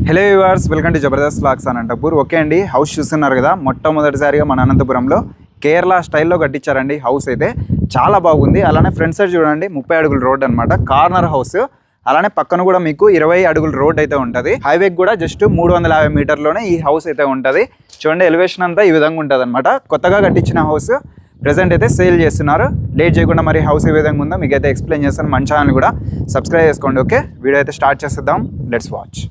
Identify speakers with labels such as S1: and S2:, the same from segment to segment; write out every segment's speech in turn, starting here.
S1: Hello viewers, welcome to Jabardasth vlogs Anantapur. Okay అండి, house చూస్తున్నారు కదా. మొట్టమొదటిసారిగా మన అనంతపురంలో కేరళ స్టైల్లో కట్టించారండి హౌస్. అయితే చాలా బాగుంది. అలానే ఫ్రంట్ సైడ్ చూడండి, 30 అడుగుల రోడ్ అనమాట, కార్నర్ హౌస్. అలానే పక్కన కూడా మీకు 20 అడుగుల రోడ్ అయితే ఉంటుంది. హైవేకి కూడా జస్ట్ 350 మీటర్లోనే ఈ హౌస్ అయితే ఉంటుంది. చూడండి, ఎలివేషన్ అంతా ఈ విధంగా ఉంటుంది అనమాట. కొత్తగా కట్టించిన హౌస్ ప్రెజెంట్ అయితే సేల్ చేస్తున్నారు. లేట్ చేయకుండా మరి హౌస్ ఏ విధంగా ఉందో మీకు అయితే ఎక్స్ప్లెయిన్ చేస్తాను. మన ఛానల్ కూడా సబ్స్క్రైబ్ చేసుకోండి. ఓకే, వీడియో అయితే స్టార్ట్ చేసేద్దాం. Let's watch.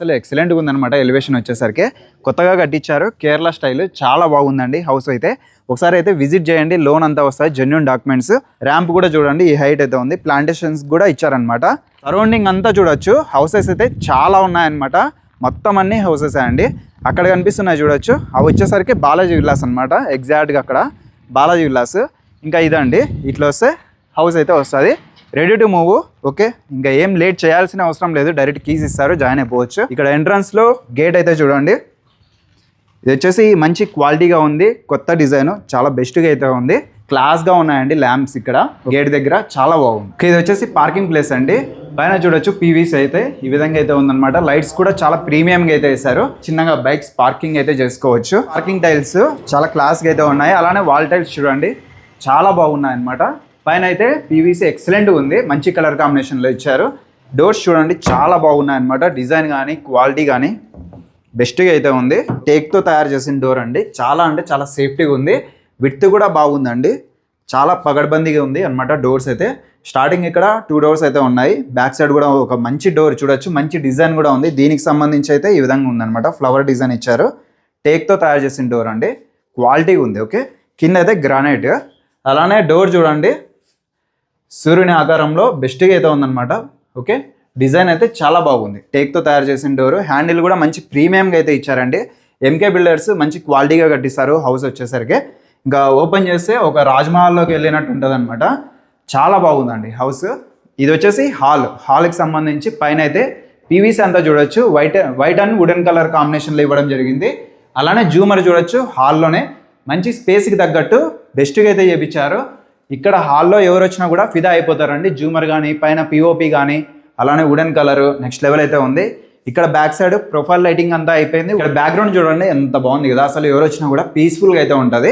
S1: అసలు ఎక్సలెంట్గా ఉందన్నమాట. ఎలివేషన్ వచ్చేసరికి కొత్తగా కట్టించారు, కేరళ స్టైల్. చాలా బాగుందండి హౌస్ అయితే. ఒకసారి అయితే విజిట్ చేయండి. లోన్ అంతా వస్తాయి, జెన్యూన్ డాక్యుమెంట్స్. ర్యాంప్ కూడా చూడండి, ఈ హైట్ అయితే ఉంది. ప్లాంటేషన్స్ కూడా ఇచ్చారనమాట. సరౌండింగ్ అంతా చూడొచ్చు. హౌసెస్ అయితే చాలా ఉన్నాయన్నమాట. మొత్తం అన్ని హౌసెస్ అండి. అక్కడ కనిపిస్తున్నాయి చూడొచ్చు. అవి వచ్చేసరికి బాలాజీ విల్లాస్ అనమాట. ఎగ్జాక్ట్గా అక్కడ బాలాజీ విల్లాస్. ఇంకా ఇదండి, ఇట్లా వస్తే హౌస్ అయితే వస్తుంది. Ready to move. ఓకే, ఇంకా ఏం లేట్ చేయాల్సిన అవసరం లేదు. డైరెక్ట్ కీస్ ఇస్తారు, జాయిన్ అయిపోవచ్చు. ఇక్కడ ఎంట్రన్స్లో గేట్ అయితే చూడండి. ఇది వచ్చేసి మంచి క్వాలిటీగా ఉంది. కొత్త డిజైన్, చాలా బెస్ట్గా అయితే ఉంది. క్లాస్గా ఉన్నాయండి ల్యాంప్స్ ఇక్కడ గేట్ దగ్గర. చాలా బాగుంది. ఇది వచ్చేసి పార్కింగ్ ప్లేస్ అండి. పైన చూడొచ్చు పీవీసీ అయితే ఈ విధంగా అయితే ఉందన్నమాట. లైట్స్ కూడా చాలా ప్రీమియంగా అయితే వేశారు. చిన్నగా బైక్స్ పార్కింగ్ అయితే చేసుకోవచ్చు. పార్కింగ్ టైల్స్ చాలా క్లాస్గా అయితే ఉన్నాయి. అలానే వాల్ టైల్స్ చూడండి, చాలా బాగున్నాయి అన్నమాట. పైన అయితే పీవీసీ ఎక్సలెంట్ ఉంది, మంచి కలర్ కాంబినేషన్లో ఇచ్చారు. డోర్స్ చూడండి, చాలా బాగున్నాయి అన్నమాట. డిజైన్ కానీ క్వాలిటీ కానీ బెస్ట్గా అయితే ఉంది. టేక్తో తయారు చేసిన డోర్ అండి. చాలా అంటే చాలా సేఫ్టీగా ఉంది. విడ్త్ కూడా బాగుందండి, చాలా పగడ్బందీగా ఉంది అన్నమాట. డోర్స్ అయితే స్టార్టింగ్ ఇక్కడ 2 డోర్స్ అయితే ఉన్నాయి. బ్యాక్ సైడ్ కూడా ఒక మంచి డోర్ చూడొచ్చు. మంచి డిజైన్ కూడా ఉంది. దీనికి సంబంధించి అయితే ఈ విధంగా ఉందన్నమాట. ఫ్లవర్ డిజైన్ ఇచ్చారు. టేక్తో తయారు చేసిన డోర్ అండి, క్వాలిటీగా ఉంది. ఓకే, కింద అయితే గ్రానైట్. అలానే డోర్ చూడండి, సూర్యుని ఆకారంలో బెస్ట్గా అయితే ఉందన్నమాట. ఓకే, డిజైన్ అయితే చాలా బాగుంది. టేక్తో తయారు చేసిన డోరు. హ్యాండిల్ కూడా మంచి ప్రీమియంగా అయితే ఇచ్చారండి. ఎంకే బిల్డర్స్ మంచి క్వాలిటీగా కట్టిస్తారు హౌస్ వచ్చేసరికి. ఇంకా ఓపెన్ చేస్తే ఒక రాజ్మహల్లోకి వెళ్ళినట్టు ఉంటుంది అనమాట. చాలా బాగుందండి హౌస్. ఇది వచ్చేసి హాల్కి సంబంధించి పైన అయితే పీవీసీ అంతా చూడొచ్చు. వైట్ అండ్ వుడెన్ కలర్ కాంబినేషన్లో ఇవ్వడం జరిగింది. అలానే జూమర్ చూడొచ్చు. హాల్లోనే మంచి స్పేస్కి తగ్గట్టు బెస్ట్గా అయితే చేయించారు. ఇక్కడ హాల్లో ఎవరు వచ్చినా కూడా ఫిదా అయిపోతారండి. జూమర్ కానీ, పైన పిఓపి కానీ, అలానే వుడెన్ కలర్ నెక్స్ట్ లెవెల్ అయితే ఉంది. ఇక్కడ బ్యాక్ సైడ్ ప్రొఫైల్ లైటింగ్ అంతా అయిపోయింది. ఇక్కడ బ్యాక్గ్రౌండ్ చూడండి, ఎంత బాగుంది కదా. అసలు ఎవరు వచ్చినా కూడా పీస్ఫుల్గా అయితే ఉంటుంది.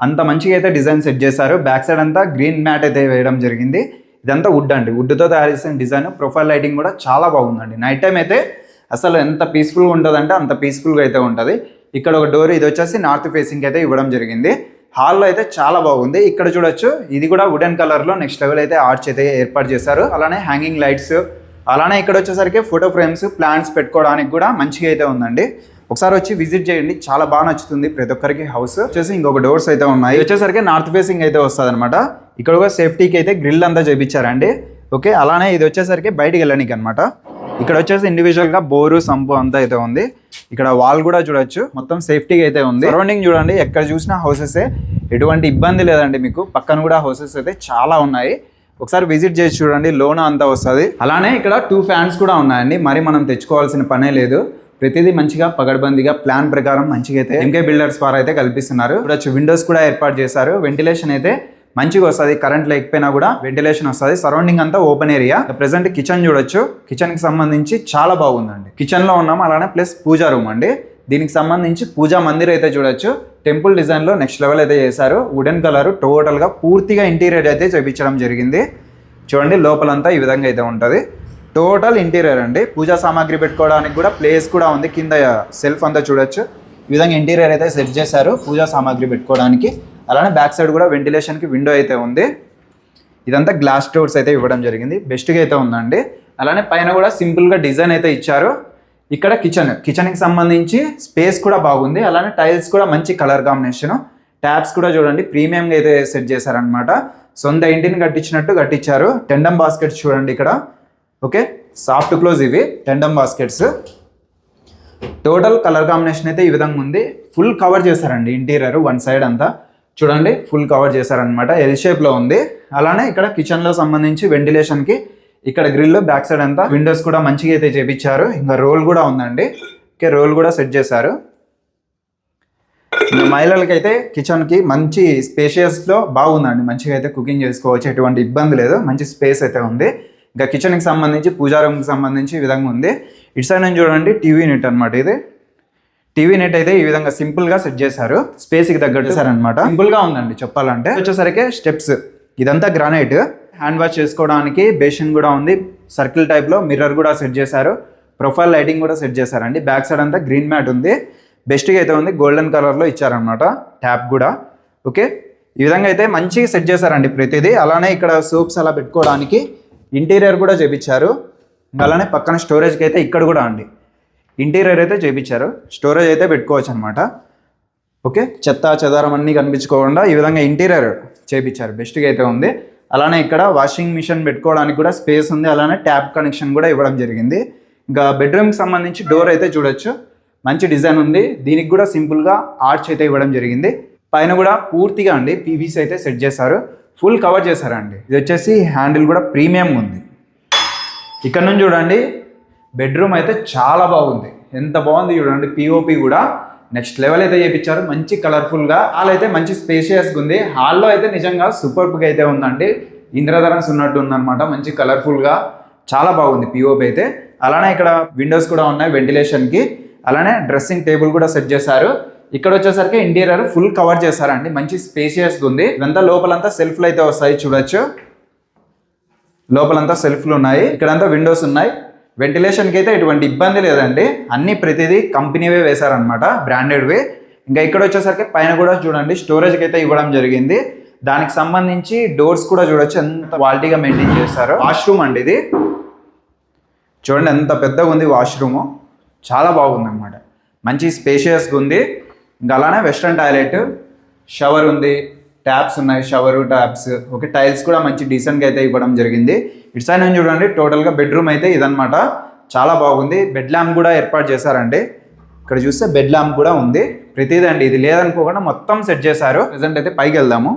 S1: అంత మంచిగా అయితే డిజైన్ సెట్ చేశారు. బ్యాక్ సైడ్ అంతా గ్రీన్ మ్యాట్ అయితే వేయడం జరిగింది. ఇదంతా వుడ్ అండి, వుడ్తో తయారు చేసిన డిజైన్. ప్రొఫైల్ లైటింగ్ కూడా చాలా బాగుందండి. నైట్ టైం అయితే అసలు ఎంత పీస్ఫుల్గా ఉంటుందంటే అంత పీస్ఫుల్గా అయితే ఉంటుంది. ఇక్కడ ఒక డోర్, ఇది వచ్చేసి నార్త్ ఫేసింగ్ అయితే ఇవ్వడం జరిగింది. హాల్లో అయితే చాలా బాగుంది. ఇక్కడ చూడొచ్చు, ఇది కూడా వుడెన్ కలర్లో నెక్స్ట్ లెవెల్ అయితే ఆర్చ్ అయితే ఏర్పాటు చేశారు. అలానే హ్యాంగింగ్ లైట్స్, అలానే ఇక్కడ వచ్చేసరికి ఫోటో ఫ్రేమ్స్, ప్లాంట్స్ పెట్టుకోవడానికి కూడా మంచిగా అయితే ఉందండి. ఒకసారి వచ్చి విజిట్ చేయండి, చాలా బాగా నచ్చుతుంది ప్రతి ఒక్కరికి హౌస్. వచ్చేసి ఇంకొక డోర్స్ అయితే ఉన్నాయి. వచ్చేసరికి నార్త్ ఫేసింగ్ అయితే వస్తుంది అనమాట. ఇక్కడ కూడా సేఫ్టీకి అయితే గ్రిల్ అంతా చేయించారండి. ఓకే, అలానే ఇది వచ్చేసరికి బయటికి వెళ్ళడానికి అనమాట. ఇక్కడ వచ్చేసి ఇండివిజువల్గా బోరు, సంపు అంతా అయితే ఉంది. ఇక్కడ వాల్ కూడా చూడొచ్చు, మొత్తం సేఫ్టీగా అయితే ఉంది. సరౌండింగ్ చూడండి, ఎక్కడ చూసినా హౌసెస్, ఎటువంటి ఇబ్బంది లేదండి మీకు. పక్కన కూడా హౌసెస్ అయితే చాలా ఉన్నాయి. ఒకసారి విజిట్ చేసి చూడండి, లోన్ అంతా వస్తుంది. అలానే ఇక్కడ 2 ఫ్యాన్స్ కూడా ఉన్నాయండి. మరి మనం తెచ్చుకోవాల్సిన పనే లేదు. ప్రతిదీ మంచిగా పగడ్బందీగా ప్లాన్ ప్రకారం మంచిగా అయితే ఎంకే బిల్డర్స్ వారు అయితే కల్పిస్తున్నారు. చూడొచ్చు, విండోస్ కూడా ఏర్పాటు చేశారు. వెంటిలేషన్ అయితే మంచిగా వస్తుంది. కరెంట్ లేకపోయినా కూడా వెంటిలేషన్ వస్తుంది. సరౌండింగ్ అంతా ఓపెన్ ఏరియా. ప్రెసెంట్ కిచెన్ చూడొచ్చు. కిచెన్కి సంబంధించి చాలా బాగుందండి. కిచెన్లో ఉన్నాం. అలానే ప్లస్ పూజా రూమ్ అండి. దీనికి సంబంధించి పూజా మందిర్ అయితే చూడొచ్చు. టెంపుల్ డిజైన్లో నెక్స్ట్ లెవెల్ అయితే చేశారు. వుడెన్ కలర్ టోటల్గా పూర్తిగా ఇంటీరియర్ అయితే చేయించడం జరిగింది. చూడండి, లోపలంతా ఈ విధంగా అయితే ఉంటుంది. టోటల్ ఇంటీరియర్ అండి. పూజా సామాగ్రి పెట్టుకోవడానికి కూడా ప్లేస్ కూడా ఉంది. కింద సెల్ఫ్ అంతా చూడొచ్చు. ఈ విధంగా ఇంటీరియర్ అయితే సెట్ చేశారు పూజా సామాగ్రి పెట్టుకోవడానికి. అలానే బ్యాక్ సైడ్ కూడా వెంటిలేషన్కి విండో అయితే ఉంది. ఇదంతా గ్లాస్ డోర్స్ అయితే ఇవ్వడం జరిగింది. బెస్ట్గా అయితే ఉందండి. అలానే పైన కూడా సింపుల్గా డిజైన్ అయితే ఇచ్చారు. ఇక్కడ కిచెన్కి సంబంధించి స్పేస్ కూడా బాగుంది. అలానే టైల్స్ కూడా మంచి కలర్ కాంబినేషన్. ట్యాప్స్ కూడా చూడండి, ప్రీమియంగా అయితే సెట్ చేశారనమాట. సొంత ఇంటిని కట్టించినట్టు కట్టించారు. టెండమ్ బాస్కెట్స్ చూడండి ఇక్కడ. ఓకే, సాఫ్ట్ క్లోజ్ ఇవి టెండమ్ బాస్కెట్స్. టోటల్ కలర్ కాంబినేషన్ అయితే ఈ విధంగా ఉంది. ఫుల్ కవర్ చేశారండి ఇంటీరియర్. వన్ సైడ్ అంతా చూడండి, ఫుల్ కవర్ చేశారనమాట. ఎల్ షేప్లో ఉంది. అలానే ఇక్కడ కిచెన్లో సంబంధించి వెంటిలేషన్కి ఇక్కడ గ్రిల్, బ్యాక్ సైడ్ అంతా విండోస్ కూడా మంచిగా అయితే చేపించారు. ఇంకా రోల్ కూడా ఉందండి. ఓకే, రోల్ కూడా సెట్ చేశారు. ఇంకా మహిళలకైతే కిచెన్కి మంచి స్పేషియస్లో బాగుందండి, మంచిగా అయితే కుకింగ్ చేసుకోవచ్చు, ఎటువంటి ఇబ్బంది లేదు, మంచి స్పేస్ అయితే ఉంది. ఇంకా కిచెన్కి సంబంధించి పూజా రూమ్కి సంబంధించి ఈ విధంగా ఉంది. ఇటు సైడ్ నుంచి చూడండి టీవీ యూనిట్ అనమాట. ఇది టీవీ యూనిట్ అయితే ఈ విధంగా సింపుల్గా సెట్ చేశారు, స్పేస్కి తగ్గట్టు అనమాట. సింపుల్గా ఉందండి చెప్పాలంటే. వచ్చేసరికి స్టెప్స్, ఇదంతా గ్రానైట్. హ్యాండ్ వాష్ చేసుకోవడానికి బేసిన్ కూడా ఉంది, సర్కిల్ టైప్లో మిర్రర్ కూడా సెట్ చేశారు, ప్రొఫైల్ లైటింగ్ కూడా సెట్ చేశారండి. బ్యాక్ సైడ్ అంతా గ్రీన్ మ్యాట్ ఉంది, బెస్ట్గా అయితే ఉంది, గోల్డెన్ కలర్లో ఇచ్చారనమాట. ట్యాప్ కూడా ఓకే. ఈ విధంగా అయితే మంచిగా సెట్ చేశారండి ప్రతిదీ. అలానే ఇక్కడ సోప్స్ అలా పెట్టుకోవడానికి ఇంటీరియర్ కూడా చేపించారు. అలానే పక్కన స్టోరేజ్కి అయితే ఇక్కడ కూడా అండి ఇంటీరియర్ అయితే చేపించారు, స్టోరేజ్ అయితే పెట్టుకోవచ్చు అనమాట. ఓకే, చెత్త చెదారం అన్నీ కనిపించుకోకుండా ఈ విధంగా ఇంటీరియర్ చేపించారు, బెస్ట్గా అయితే ఉంది. అలానే ఇక్కడ వాషింగ్ మిషన్ పెట్టుకోవడానికి కూడా స్పేస్ ఉంది, అలానే ట్యాప్ కనెక్షన్ కూడా ఇవ్వడం జరిగింది. ఇంకా బెడ్రూమ్కి సంబంధించి డోర్ అయితే చూడొచ్చు, మంచి డిజైన్ ఉంది. దీనికి కూడా సింపుల్గా ఆర్చ్ అయితే ఇవ్వడం జరిగింది. పైన కూడా పూర్తిగా అండి పీవీసీ అయితే సెట్ చేశారు, ఫుల్ కవర్ చేశారండి. ఇది వచ్చేసి హ్యాండిల్ కూడా ప్రీమియం ఉంది. ఇక్కడ నుంచి చూడండి బెడ్రూమ్ అయితే చాలా బాగుంది, ఎంత బాగుంది చూడండి. పిఓపి కూడా నెక్స్ట్ లెవెల్ అయితే చేయించారు, మంచి కలర్ఫుల్గా. హాల్ అయితే మంచి స్పేషియస్గా ఉంది. హాల్లో అయితే నిజంగా సూపర్గా అయితే ఉందండి, ఇంద్రధనస్ ఉన్నట్టు ఉందన్నమాట, మంచి కలర్ఫుల్గా చాలా బాగుంది పిఓపి అయితే. అలానే ఇక్కడ విండోస్ కూడా ఉన్నాయి వెంటిలేషన్కి. అలానే డ్రెస్సింగ్ టేబుల్ కూడా సెట్ చేశారు. ఇక్కడ వచ్చేసరికి ఇంటీరియర్ ఫుల్ కవర్ చేశారండి, మంచి స్పేషియస్గా ఉంది. ఇదంతా లోపలంతా సెల్ఫ్లు అయితే వస్తాయి చూడొచ్చు, లోపలంతా సెల్ఫ్లు ఉన్నాయి. ఇక్కడంతా విండోస్ ఉన్నాయి. వెంటిలేషన్కి అయితే ఎటువంటి ఇబ్బంది లేదండి, అన్ని ప్రతిదీ కంపెనీవే వేశారనమాట, బ్రాండెడ్వే. ఇంకా ఇక్కడ వచ్చేసరికి పైన కూడా చూడండి స్టోరేజ్కి అయితే ఇవ్వడం జరిగింది. దానికి సంబంధించి డోర్స్ కూడా చూడొచ్చు ఎంత క్వాలిటీగా మెయింటైన్ చేశారు. వాష్రూమ్ అండి ఇది, చూడండి ఎంత పెద్దగా ఉంది వాష్రూము, చాలా బాగుంది అనమాట, మంచి స్పేషియస్గా ఉంది. ఇంకా అలానే వెస్ట్రన్ టాయిలెట్, షవర్ ఉంది, ట్యాప్స్ ఉన్నాయి, షవరు ట్యాప్స్. ఓకే, టైల్స్ కూడా మంచి డీసెంట్గా అయితే ఇవ్వడం జరిగింది. ఇటు సైడ్ నుంచి చూడండి టోటల్గా బెడ్రూమ్ అయితే ఇదనమాట, చాలా బాగుంది. బెడ్ ల్యాంప్ కూడా ఏర్పాటు చేశారండి. ఇక్కడ చూస్తే బెడ్ ల్యాంప్ కూడా ఉంది, ప్రతిదండి. ఇది లేదనుకోకుండా మొత్తం సెట్ చేశారు. ప్రజెంట్ అయితే పైకి వెళ్దాము.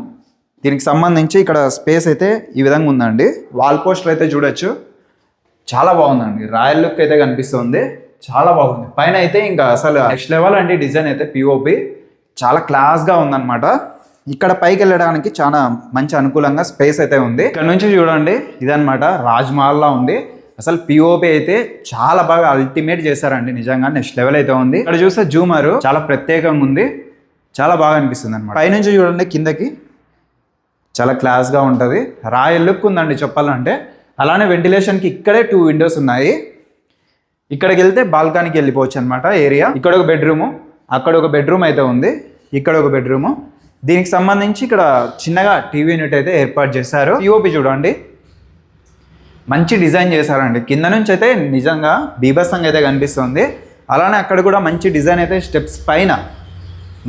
S1: దీనికి సంబంధించి ఇక్కడ స్పేస్ అయితే ఈ విధంగా ఉందండి. వాల్ పోస్టర్ అయితే చూడొచ్చు, చాలా బాగుందండి, రాయల్ లుక్ అయితే కనిపిస్తుంది, చాలా బాగుంది. పైన అయితే ఇంకా అసలు నెక్స్ట్ లెవెల్ అండి డిజైన్ అయితే. పిఓపి చాలా క్లాస్గా ఉందన్నమాట. ఇక్కడ పైకి వెళ్ళడానికి చాలా మంచి అనుకూలంగా స్పేస్ అయితే ఉంది. ఇక్కడ నుంచి చూడండి ఇదనమాట, రాజ్మహల్లా ఉంది. అసలు పిఓపి అయితే చాలా బాగా అల్టిమేట్ చేశారండి, నిజంగా నెక్స్ట్ లెవెల్ అయితే ఉంది. ఇక్కడ చూస్తే జూమర్ చాలా ప్రత్యేకంగా ఉంది, చాలా బాగా అనిపిస్తుంది అనమాట. పైనుంచి చూడండి కిందకి చాలా క్లాస్గా ఉంటుంది, రాయల్ లుక్ ఉందండి చెప్పాలంటే. అలానే వెంటిలేషన్కి ఇక్కడే 2 విండోస్ ఉన్నాయి. ఇక్కడికి వెళ్తే బాల్కనీకి వెళ్ళిపోవచ్చు అనమాట ఏరియా. ఇక్కడ ఒక బెడ్రూము, అక్కడ ఒక బెడ్రూమ్ అయితే ఉంది, ఇక్కడ ఒక బెడ్రూము. దీనికి సంబంధించి ఇక్కడ చిన్నగా టీవీ యూనిట్ అయితే ఏర్పాటు చేశారు. పిఓపి చూడండి మంచి డిజైన్ చేశారండి, కింద నుంచి అయితే నిజంగా బీభత్సంగా అయితే కనిపిస్తుంది. అలానే అక్కడ కూడా మంచి డిజైన్ అయితే స్టెప్స్ పైన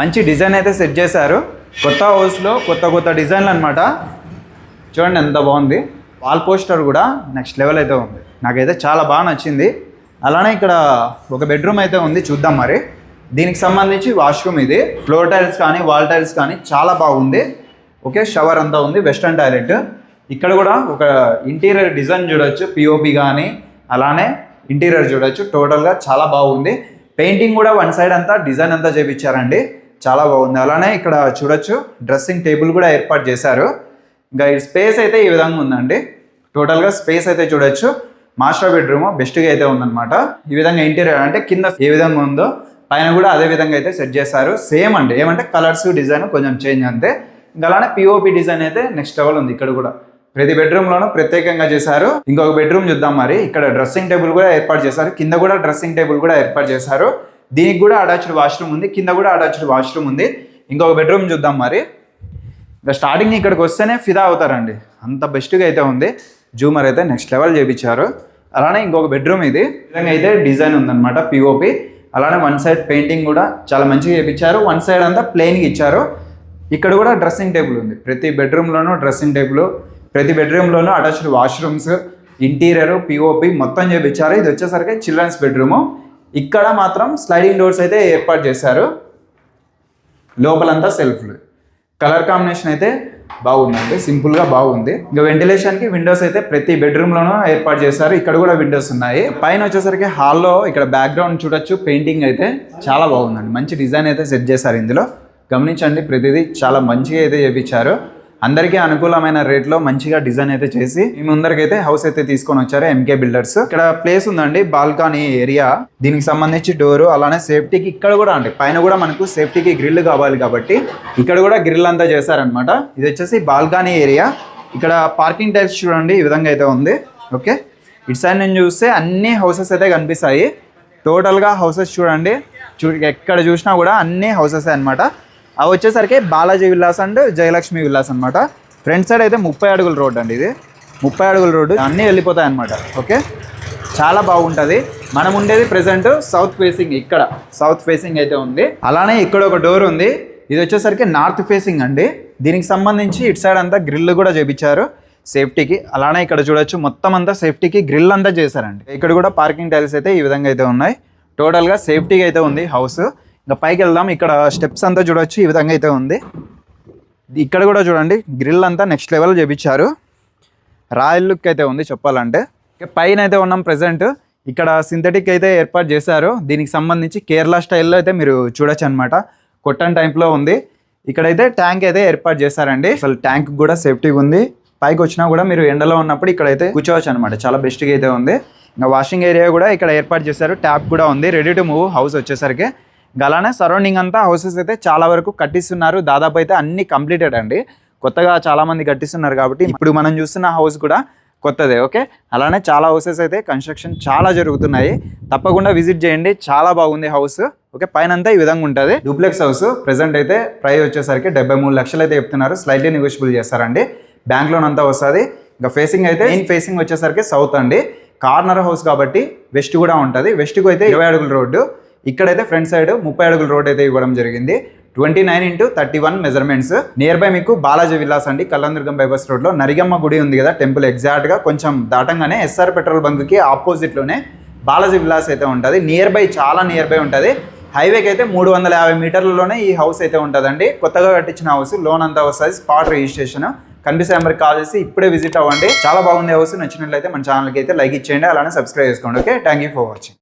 S1: మంచి డిజైన్ అయితే సెట్ చేశారు. కొత్త హౌస్లో కొత్త డిజైన్లు అనమాట, చూడండి ఎంత బాగుంది. వాల్ పోస్టర్ కూడా నెక్స్ట్ లెవెల్ అయితే ఉంది, నాకైతే చాలా బాగా నచ్చింది. అలానే ఇక్కడ ఒక బెడ్రూమ్ అయితే ఉంది, చూద్దాం మరి. దీనికి సంబంధించి వాష్రూమ్ ఇది, ఫ్లోర్ టైల్స్ కానీ వాల్ టైల్స్ కానీ చాలా బాగుంది. ఓకే, షవర్ అంతా ఉంది, వెస్ట్రన్ టాయిలెట్. ఇక్కడ కూడా ఒక ఇంటీరియర్ డిజైన్ చూడొచ్చు, పిఓపి కానీ అలానే ఇంటీరియర్ చూడొచ్చు, టోటల్గా చాలా బాగుంది. పెయింటింగ్ కూడా వన్ సైడ్ అంతా డిజైన్ అంతా చేయించారండి, చాలా బాగుంది. అలానే ఇక్కడ చూడొచ్చు డ్రెస్సింగ్ టేబుల్ కూడా ఏర్పాటు చేశారు. ఇంకా ఈ స్పేస్ అయితే ఈ విధంగా ఉందండి, టోటల్గా స్పేస్ అయితే చూడొచ్చు. మాస్టర్ బెడ్రూమ్ బెస్ట్గా అయితే ఉందన్నమాట. ఈ విధంగా ఇంటీరియర్ అంటే కింద ఏ విధంగా ఉందో పైన కూడా అదే విధంగా అయితే సెట్ చేశారు. సేమ్ అండి, ఏమంటే కలర్స్ డిజైన్ కొంచెం చేంజ్ అంతే. ఇంకా అలానే పిఓపి డిజైన్ అయితే నెక్స్ట్ లెవెల్ ఉంది. ఇక్కడ కూడా ప్రతి బెడ్రూమ్లోనూ ప్రత్యేకంగా చేశారు. ఇంకొక బెడ్రూమ్ చూద్దాం మరి. ఇక్కడ డ్రెస్సింగ్ టేబుల్ కూడా ఏర్పాటు చేశారు, కింద కూడా డ్రెస్సింగ్ టేబుల్ కూడా ఏర్పాటు చేశారు. దీనికి కూడా అటాచ్డ్ వాష్రూమ్ ఉంది, కింద కూడా అటాచ్డ్ వాష్రూమ్ ఉంది. ఇంకొక బెడ్రూమ్ చూద్దాం మరి. ఇంకా స్టార్టింగ్ ఇక్కడికి వస్తేనే ఫిదా అవుతారండి, అంత బెస్ట్గా అయితే ఉంది. జూమర్ అయితే నెక్స్ట్ లెవెల్ చేయించారు. అలానే ఇంకొక బెడ్రూమ్ ఇది విధంగా అయితే డిజైన్ ఉందన్నమాట పిఓపి. అలానే వన్ సైడ్ పెయింటింగ్ కూడా చాలా మంచిగా చేయించారు, వన్ సైడ్ అంతా ప్లెయిన్గా ఇచ్చారు. ఇక్కడ కూడా డ్రెస్సింగ్ టేబుల్ ఉంది, ప్రతి బెడ్రూమ్లోనూ డ్రెస్సింగ్ టేబుల్, ప్రతి బెడ్రూమ్లోనూ అటాచ్డ్ వాష్రూమ్స్, ఇంటీరియర్ పిఓపి మొత్తం చేయించారు. ఇది వచ్చేసరికి చిల్డ్రన్స్ బెడ్రూము. ఇక్కడ మాత్రం స్లైడింగ్ డోర్స్ అయితే ఏర్పాటు చేశారు, లోపలంతా సెల్ఫ్లు. కలర్ కాంబినేషన్ అయితే బాగుందండి, సింపుల్ గా బాగుంది. ఇంకా వెంటిలేషన్ కి విండోస్ అయితే ప్రతి బెడ్రూమ్ లోనూ ఏర్పాటు చేశారు. ఇక్కడ కూడా విండోస్ ఉన్నాయి. పైన వచ్చేసరికి హాల్లో ఇక్కడ బ్యాక్గ్రౌండ్ చూడొచ్చు, పెయింటింగ్ అయితే చాలా బాగుందండి. మంచి డిజైన్ అయితే సెట్ చేశారు ఇందులో. గమనించండి, ప్రతిదీ చాలా మంచిగా అయితే చేపించారు. అందరికీ అనుకూలమైన రేట్లో మంచిగా డిజైన్ అయితే చేసి మీ ముందరికైతే హౌస్ అయితే తీసుకొని వచ్చారు ఎంకే బిల్డర్స్. ఇక్కడ ప్లేస్ ఉందండి, బాల్కనీ ఏరియా. దీనికి సంబంధించి డోరు, అలానే సేఫ్టీకి ఇక్కడ కూడా అండి పైన కూడా మనకు సేఫ్టీకి గ్రిల్ కావాలి కాబట్టి ఇక్కడ కూడా గ్రిల్ అంతా చేశారనమాట. ఇది వచ్చేసి బాల్కనీ ఏరియా. ఇక్కడ పార్కింగ్ టైల్స్ చూడండి ఈ విధంగా అయితే ఉంది. ఓకే, ఇటు సైడ్ నుంచి చూస్తే అన్ని హౌసెస్ అయితే కనిపిస్తాయి. టోటల్గా హౌసెస్ చూడండి, ఎక్కడ చూసినా కూడా అన్ని హౌసెస్ అనమాట. అవి వచ్చేసరికి Balaji villas and Jayalakshmi villas అనమాట. ఫ్రంట్ సైడ్ అయితే 30 అడుగుల రోడ్ అండి. ఇది 30 అడుగుల రోడ్డు, అన్నీ వెళ్ళిపోతాయి అనమాట. ఓకే, చాలా బాగుంటుంది. మనం ఉండేది ప్రెసెంట్ సౌత్ ఫేసింగ్, ఇక్కడ సౌత్ ఫేసింగ్ అయితే ఉంది. అలానే ఇక్కడ ఒక డోర్ ఉంది, ఇది వచ్చేసరికి నార్త్ ఫేసింగ్ అండి. దీనికి సంబంధించి ఇటు సైడ్ అంతా గ్రిల్ కూడా చేపించారు సేఫ్టీకి. అలానే ఇక్కడ చూడొచ్చు మొత్తం అంతా సేఫ్టీకి గ్రిల్ అంతా చేశారండి. ఇక్కడ కూడా పార్కింగ్ టైల్స్ అయితే ఈ విధంగా అయితే ఉన్నాయి. టోటల్గా సేఫ్టీగా అయితే ఉంది హౌస్. ఇంకా పైకి వెళ్దాం. ఇక్కడ స్టెప్స్ అంతా చూడొచ్చు ఈ విధంగా అయితే ఉంది. ఇక్కడ కూడా చూడండి గ్రిల్ అంతా నెక్స్ట్ లెవెల్ చేపించారు. రాయల్ లుక్ అయితే ఉంది చెప్పాలంటే. పైన అయితే ఉన్నాం ప్రెసెంట్. ఇక్కడ సింథటిక్ అయితే ఏర్పాటు చేశారు. దీనికి సంబంధించి కేరళ స్టైల్లో అయితే మీరు చూడొచ్చు అనమాట. కొట్టన్ టైప్లో ఉంది. ఇక్కడైతే ట్యాంక్ అయితే ఏర్పాటు చేశారండి. అసలు ట్యాంక్ కూడా సేఫ్టీగా ఉంది. పైకి వచ్చినా కూడా మీరు ఎండలో ఉన్నప్పుడు ఇక్కడైతే కూర్చోవచ్చు అనమాట. చాలా బెస్ట్గా అయితే ఉంది. ఇంకా వాషింగ్ ఏరియా కూడా ఇక్కడ ఏర్పాటు చేశారు. ట్యాప్ కూడా ఉంది. రెడీ టు మూవ్ హౌస్ వచ్చేసరికి. అలానే సరౌండింగ్ అంతా హౌసెస్ అయితే చాలా వరకు కట్టిస్తున్నారు. దాదాపు అయితే అన్ని కంప్లీటెడ్ అండి. కొత్తగా చాలా మంది కట్టిస్తున్నారు కాబట్టి ఇప్పుడు మనం చూస్తున్న హౌస్ కూడా కొత్తదే. ఓకే, అలానే చాలా హౌసెస్ అయితే కన్స్ట్రక్షన్ చాలా జరుగుతున్నాయి. తప్పకుండా విజిట్ చేయండి, చాలా బాగుంది హౌస్. ఓకే, పైన అంతా ఈ విధంగా ఉంటుంది. డూప్లెక్స్ హౌస్ ప్రెసెంట్ అయితే ప్రైస్ వచ్చేసరికి 73 లక్షలు అయితే చెప్తున్నారు. స్లైట్లీ నెగోషియబుల్ చేస్తారండి. బ్యాంక్ లోన్ అంతా వస్తుంది. ఇంకా ఫేసింగ్ అయితే మెయిన్ ఫేసింగ్ వచ్చేసరికి సౌత్ అండి. కార్నర్ హౌస్ కాబట్టి వెస్ట్ కూడా ఉంటుంది. వెస్ట్కు అయితే 20 అడుగుల రోడ్డు. ఇక్కడైతే ఫ్రంట్ సైడ్ 30 అడుగుల రోడ్ అయితే ఇవ్వడం జరిగింది. 29x31 measurements. నియర్ బై మీకు బాలాజీ విల్లాస్ అండి, కళ్యాణదుర్గం బైపాస్ రోడ్లో నరిగమ్మ గుడి ఉంది కదా టెంపుల్, ఎగ్జాక్ట్గా కొంచెం దాటంగానే ఎస్ఆర్ పెట్రోల్ బంక్కి ఆపోజిట్లోనే బాలాజీ విల్లాస్ అయితే ఉంటుంది. నియర్ బై, చాలా నియర్ బై ఉంటుంది. హైవేకి అయితే 350 మీటర్లలోనే ఈ హౌస్ అయితే ఉంటుందండి. కొత్తగా కట్టించిన హౌస్, లోన్ అంతా వస్తుంది. Spot registration. కనిపిస్తే నెంబర్కి కాల్ చేసి ఇప్పుడే విజిట్ అవ్వండి. చాలా బాగుంది హౌస్. నచ్చినట్లయితే మన ఛానల్కి అయితే లైక్ ఇచ్చేయండి, అలానే సబ్స్క్రైబ్ చేసుకోండి. Okay, thank you for watching.